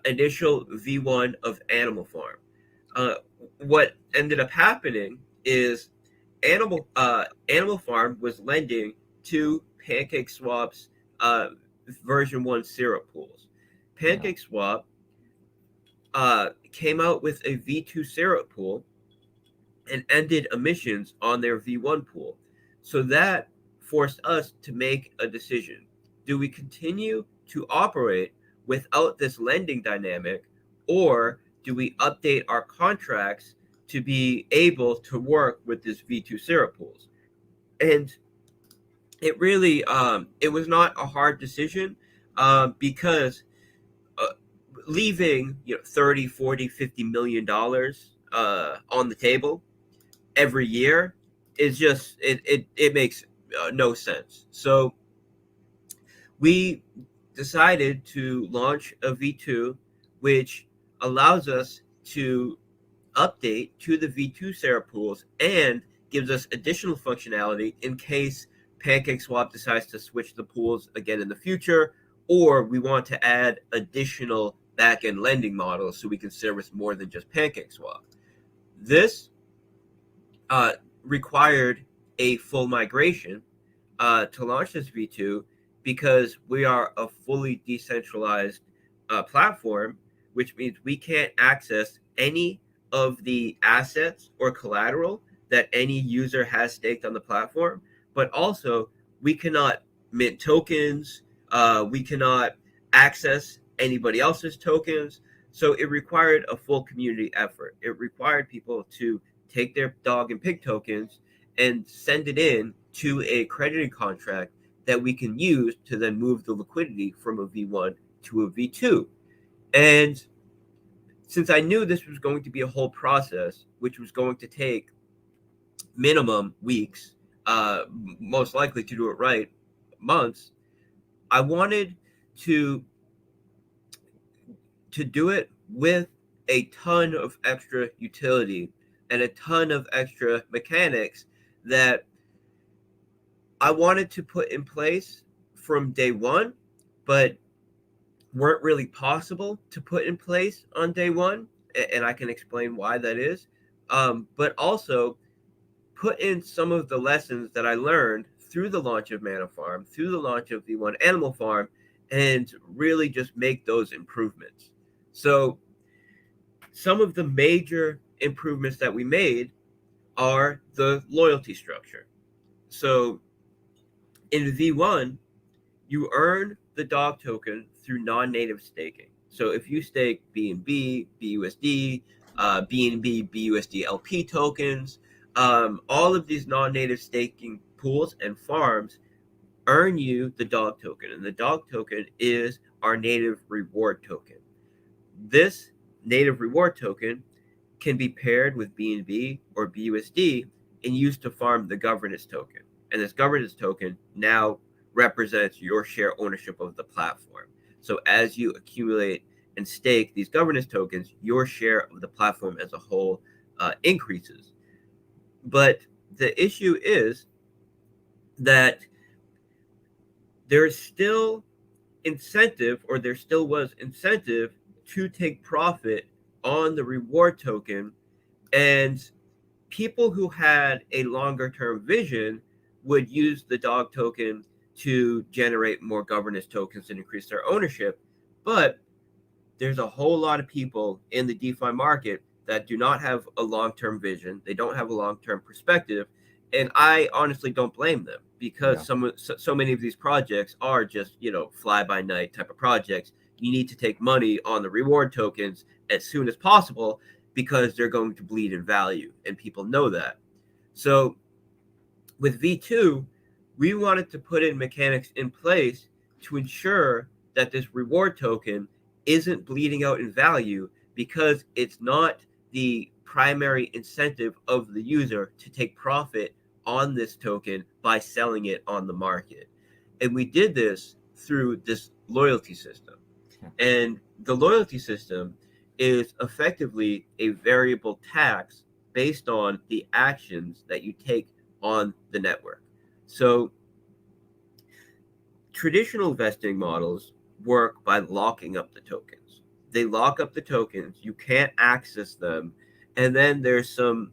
initial V1 of Animal Farm. Uh, what ended up happening is Animal Farm was lending to PancakeSwap's uh, version 1 syrup pools. Yeah. PancakeSwap came out with a V2 syrup pool and ended emissions on their V1 pool. So that forced us to make a decision. Do we continue to operate without this lending dynamic, or do we update our contracts to be able to work with this V2 syrup pools? And it was not a hard decision, because uh, leaving 30, 40, 50 million dollars on the table every year is just it makes no sense. So we decided to launch a V2, which allows us to update to the V2 Sarah pools and gives us additional functionality in case PancakeSwap decides to switch the pools again in the future, or we want to add additional back-end lending models so we can service more than just PancakeSwap. This uh, required a full migration to launch this V2 because we are a fully decentralized platform, which means we can't access any of the assets or collateral that any user has staked on the platform. But also, we cannot mint tokens, we cannot access anybody else's tokens. So it required a full community effort. It required people to take their dog and pig tokens and send it in to a crediting contract that we can use to then move the liquidity from a V1 to a V2. And since I knew this was going to be a whole process, which was going to take minimum weeks, most likely to do it right, months, I wanted to to do it with a ton of extra utility and a ton of extra mechanics that I wanted to put in place from day one, but weren't really possible to put in place on day one. And I can explain why that is. But also put in some of the lessons that I learned through the launch of Mana Farm, through the launch of V1 Animal Farm, and really just make those improvements. So, some of the major improvements that we made are the loyalty structure. So, in V1, you earn the dog token through non-native staking. So if you stake BNB, BUSD, BNB, BUSD LP tokens, all of these non-native staking pools and farms earn you the dog token, and the dog token is our native reward token. This native reward token can be paired with BNB or BUSD and used to farm the governance token. And this governance token now represents your share ownership of the platform. So as you accumulate and stake these governance tokens, your share of the platform as a whole increases. But the issue is that there's still incentive, or there still was incentive to take profit on the reward token, and people who had a longer term vision would use the dog token to generate more governance tokens and increase their ownership. But there's a whole lot of people in the DeFi market that do not have a long term vision. They don't have a long term perspective. And I honestly don't blame them, because Yeah. so many of these projects are just, fly by night type of projects. You need to take money on the reward tokens as soon as possible because they're going to bleed in value, and people know that. So with V2, we wanted to put in mechanics in place to ensure that this reward token isn't bleeding out in value, because it's not the primary incentive of the user to take profit on this token by selling it on the market. And we did this through this loyalty system. Yeah. And the loyalty system is effectively a variable tax based on the actions that you take on the network. So traditional vesting models work by locking up the tokens. they lock up the tokens. You can't access them. And then there's some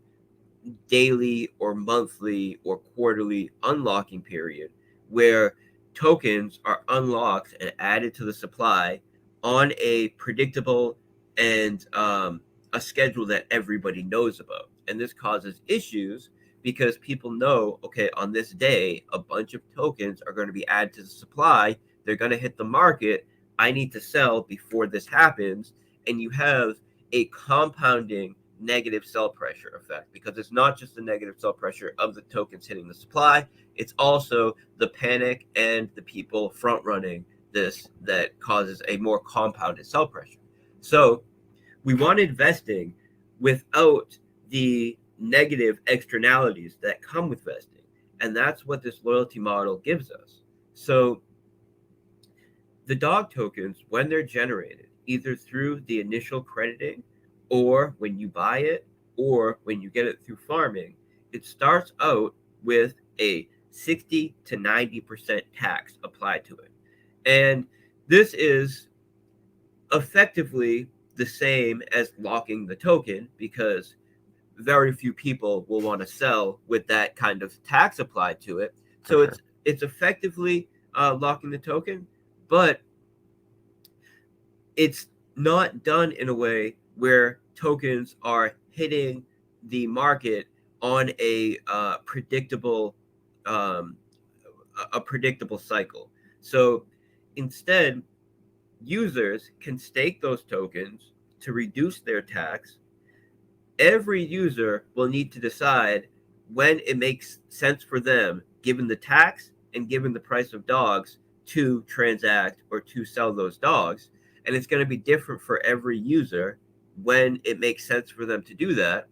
daily or monthly or quarterly unlocking period where tokens are unlocked and added to the supply on a predictable and a schedule that everybody knows about. And this causes issues because people know, okay, on this day, a bunch of tokens are going to be added to the supply. They're going to hit the market. I need to sell before this happens. And you have a compounding negative sell pressure effect, because it's not just the negative sell pressure of the tokens hitting the supply, it's also the panic and the people front running this that causes a more compounded sell pressure. So we want investing without the negative externalities that come with vesting, and that's what this loyalty model gives us. So the dog tokens, when they're generated, either through the initial crediting or when you buy it or when you get it through farming, it starts out with a 60 to 90% tax applied to it. And this is effectively the same as locking the token, because very few people will want to sell with that kind of tax applied to it. So it's effectively locking the token, but it's not done in a way where tokens are hitting the market on a predictable cycle. So instead, users can stake those tokens to reduce their tax. Every user will need to decide when it makes sense for them, given the tax and given the price of dogs, to transact or to sell those dogs. And it's going to be different for every user when it makes sense for them to do that.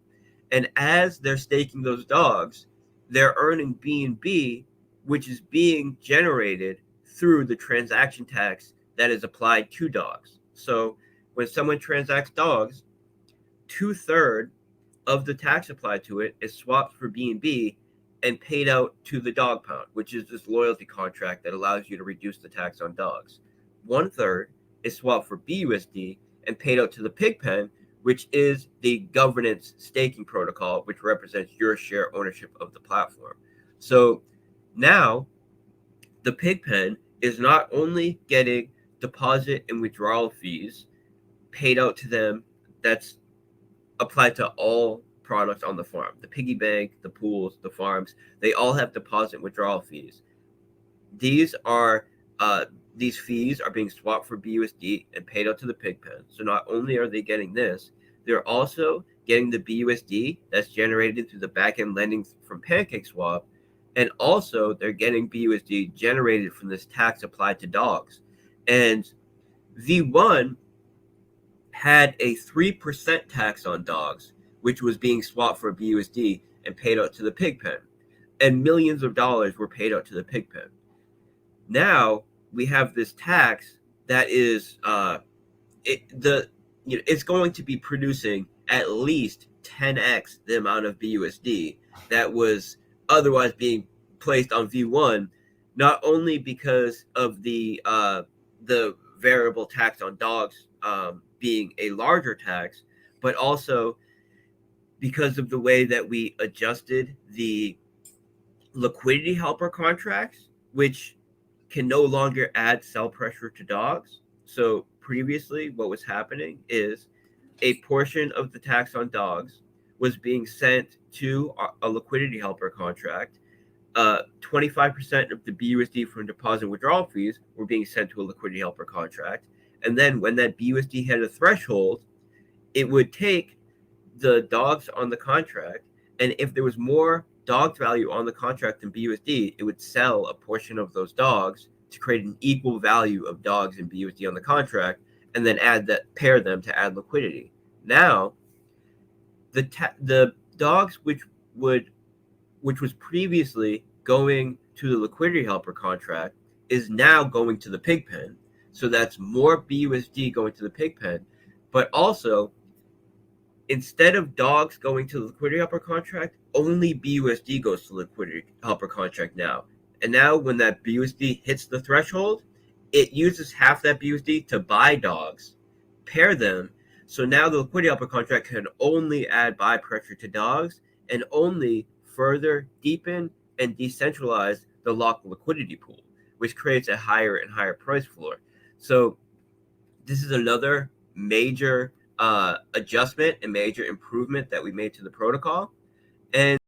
And as they're staking those dogs, they're earning B&B, which is being generated through the transaction tax that is applied to dogs. So when someone transacts dogs, 2/3 of the tax applied to it is swapped for B&B and paid out to the dog pound, which is this loyalty contract that allows you to reduce the tax on dogs. 1/3 is swapped for BUSD and paid out to the pig pen, which is the governance staking protocol, which represents your share ownership of the platform. So now the pig pen is not only getting deposit and withdrawal fees paid out to them, that's applied to all products on the farm. The piggy bank, the pools, the farms, they all have deposit and withdrawal fees. These fees are being swapped for BUSD and paid out to the pig pen. So not only are they getting this, they're also getting the BUSD that's generated through the backend lending from PancakeSwap, and also they're getting BUSD generated from this tax applied to dogs. And V1 had a 3% tax on dogs, which was being swapped for BUSD and paid out to the pig pen. And millions of dollars were paid out to the pig pen. Now we have this tax that is it's going to be producing at least 10x the amount of BUSD that was otherwise being placed on V1, not only because of the variable tax on dogs being a larger tax, but also because of the way that we adjusted the liquidity helper contracts, which can no longer add sell pressure to dogs. So previously what was happening is a portion of the tax on dogs was being sent to a liquidity helper contract. 25% of the BUSD from deposit and withdrawal fees were being sent to a liquidity helper contract. And then when that BUSD hit a threshold, it would take the dogs on the contract, and if there was more dog value on the contract than BUSD, it would sell a portion of those dogs to create an equal value of dogs and BUSD on the contract, and then pair them to add liquidity. Now, the dogs which was previously going to the liquidity helper contract is now going to the pig pen. So that's more BUSD going to the pig pen, but also instead of dogs going to the liquidity helper contract, only BUSD goes to the liquidity helper contract now. And now when that BUSD hits the threshold, it uses half that BUSD to buy dogs, pair them. So now the liquidity upper contract can only add buy pressure to dogs and only further deepen and decentralize the locked liquidity pool, which creates a higher and higher price floor. So this is another major adjustment and major improvement that we made to the protocol. And